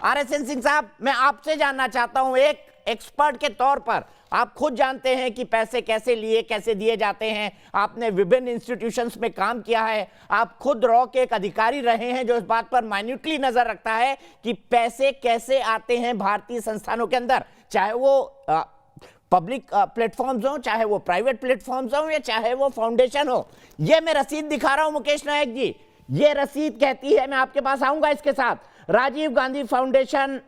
RSN Singh साहब, मैं आपसे जानना चाहता हूं, एक एक्सपर्ट के तौर पर, आप खुद जानते हैं कि पैसे कैसे लिए कैसे दिए जाते हैं, आपने विभिन्न इंस्टीट्यूशंस में काम किया है, आप खुद रॉ के एक अधिकारी रहे हैं जो इस बात पर माइन्यूटली नजर रखता है कि पैसे कैसे आते हैं भारतीय संस्थानों के अंदर, चाहे वो पब्लिक प्लेटफॉर्म्स हो, चाहे वो प्राइवेट प्लेटफॉर्म्स हो, या चाहे वो फाउंडेशन हो। ये मैं रसीद दिखा रहा हूं मुकेश नायक जी, ये रसीद कहती है, मैं आपके पास आऊंगा इसके साथ, Rajiv Gandhi foundation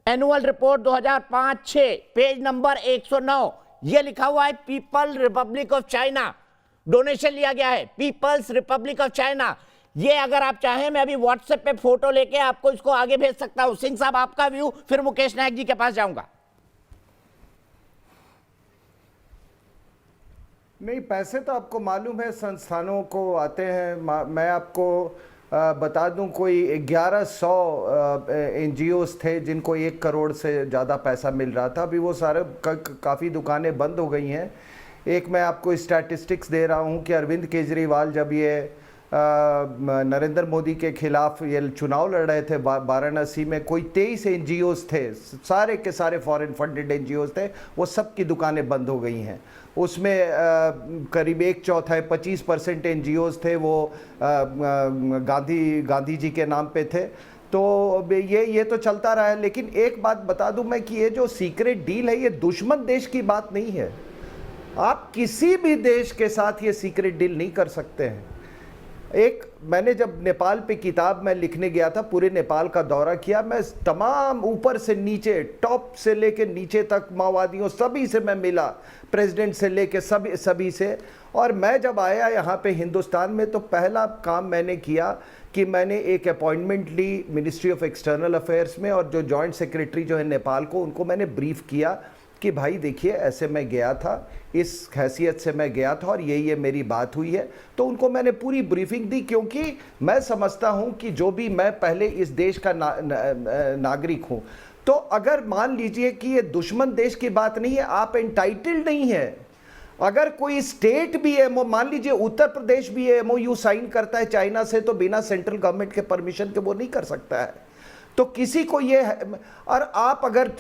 annual report 2005-6 page number 109, ये लिखा हुआ है people republic of China, donation लिया गया है पीपल्स रिपब्लिक ऑफ चाइना। ये अगर आप चाहें मैं अभी व्हाट्सएप पे फोटो लेके आपको इसको आगे भेज सकता हूं। सिंह साहब आपका व्यू, फिर मुकेश नायक जी के पास जाऊंगा। नहीं, पैसे तो आपको मालूम है संस्थानों को आते हैं। मैं आपको बता दूं, कोई 1100 NGOs थे जिनको 1 करोड़ से ज़्यादा पैसा मिल रहा था। अभी वो सारे काफ़ी दुकानें बंद हो गई हैं। एक मैं आपको स्टैटिस्टिक्स दे रहा हूं कि अरविंद केजरीवाल जब ये नरेंद्र मोदी के खिलाफ ये चुनाव लड़ रहे थे वाराणसी में, कोई 23 NGOs थे, सारे के सारे फॉरेन फंडेड NGOs थे, वो सब की दुकानें बंद हो गई हैं। उसमें करीब 1/4 25% NGOs थे वो गांधी जी के नाम पे थे। तो ये तो चलता रहा है। लेकिन एक बात बता दूं मैं कि ये जो सीक्रेट डील है, ये दुश्मन देश की बात नहीं है। आप किसी भी देश के साथ ये सीक्रेट डील नहीं कर सकते हैं। मैंने जब नेपाल पे किताब में लिखने गया था, पूरे नेपाल का दौरा किया, मैं तमाम ऊपर से नीचे, टॉप से लेके नीचे तक माओवादियों सभी से मैं मिला, प्रेसिडेंट से लेके सभी से। और मैं जब आया यहाँ पे हिंदुस्तान में, तो पहला काम मैंने किया कि मैंने एक अपॉइंटमेंट ली मिनिस्ट्री ऑफ एक्सटर्नल अफेयर्स में, और जो जॉइंट सेक्रेटरी जो है नेपाल को, उनको मैंने ब्रीफ किया कि भाई देखिए ऐसे मैं गया था, इस हैसियत से मैं गया था और ये मेरी बात हुई है। तो उनको मैंने पूरी ब्रीफिंग दी, क्योंकि मैं समझता हूं कि जो भी, मैं पहले इस देश का नागरिक हूं। तो अगर मान लीजिए कि ये दुश्मन देश की बात नहीं है, आप एंटाइटल्ड नहीं है। अगर कोई स्टेट भी है, मान लीजिए उत्तर प्रदेश भी MOU साइन करता है चाइना से, तो बिना सेंट्रल गवर्नमेंट के परमिशन के वो नहीं कर सकता है। तो किसी को ये है, और आप अगर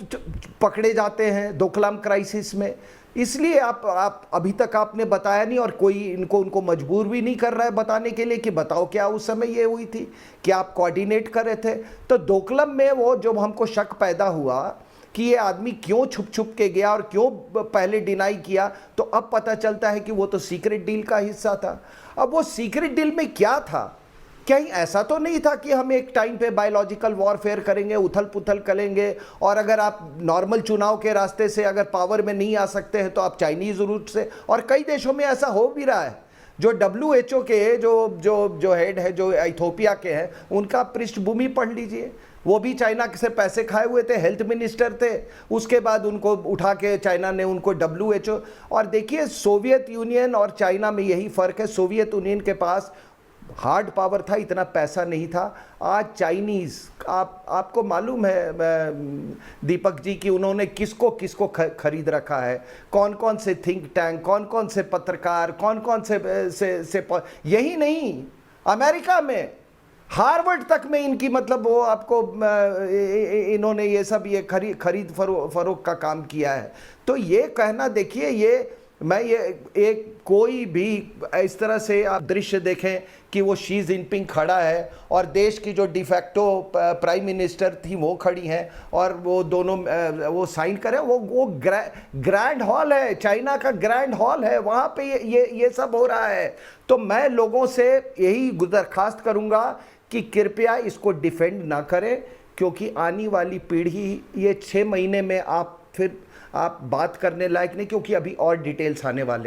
पकड़े जाते हैं डोकलाम क्राइसिस में, इसलिए आप अभी तक आपने बताया नहीं, और कोई उनको मजबूर भी नहीं कर रहा है बताने के लिए कि बताओ क्या उस समय ये हुई थी, कि आप कोऑर्डिनेट कर रहे थे। तो डोकलाम में वो जो हमको शक पैदा हुआ कि ये आदमी क्यों छुप के गया और क्यों पहले डिनाई किया, तो अब पता चलता है कि वो तो सीक्रेट डील का हिस्सा था। अब वो सीक्रेट डील में क्या था? कहीं ऐसा तो नहीं था कि हम एक टाइम पे बायोलॉजिकल वॉरफेयर करेंगे, उथल पुथल करेंगे, और अगर आप नॉर्मल चुनाव के रास्ते से अगर पावर में नहीं आ सकते हैं तो आप चाइनीज रूट से, और कई देशों में ऐसा हो भी रहा है। जो WHO के जो हेड है, जो इथोपिया के हैं, उनका पृष्ठभूमि पढ़ लीजिए, वो भी चाइना से पैसे खाए हुए थे, हेल्थ मिनिस्टर थे, उसके बाद उनको उठा के चाइना ने उनको WHO। और देखिए सोवियत यूनियन और चाइना में यही फ़र्क है, सोवियत यूनियन के पास हार्ड पावर था, इतना पैसा नहीं था। आज चाइनीज़, आपको मालूम है दीपक जी कि उन्होंने किसको खरीद रखा है, कौन कौन से थिंक टैंक, कौन कौन से पत्रकार, कौन कौन से यही नहीं, अमेरिका में हार्वर्ड तक में इनकी, मतलब वो आपको इन्होंने ये सब ये खरीद फरोख्त का काम किया है। तो ये कहना, देखिए ये कोई भी इस तरह से आप दृश्य देखें कि वो शी जिनपिंग खड़ा है और देश की जो डिफैक्टो प्राइम मिनिस्टर थी वो खड़ी हैं, और वो दोनों वो साइन करें। वो ग्रैंड हॉल है, चाइना का ग्रैंड हॉल है, वहाँ पे ये सब हो रहा है। तो मैं लोगों से यही दरखास्त करूँगा कि कृपया इसको डिफेंड ना करें, क्योंकि आने वाली पीढ़ी, ये 6 महीने में आप बात करने लायक नहीं, क्योंकि अभी और डिटेल्स आने वाले हैं।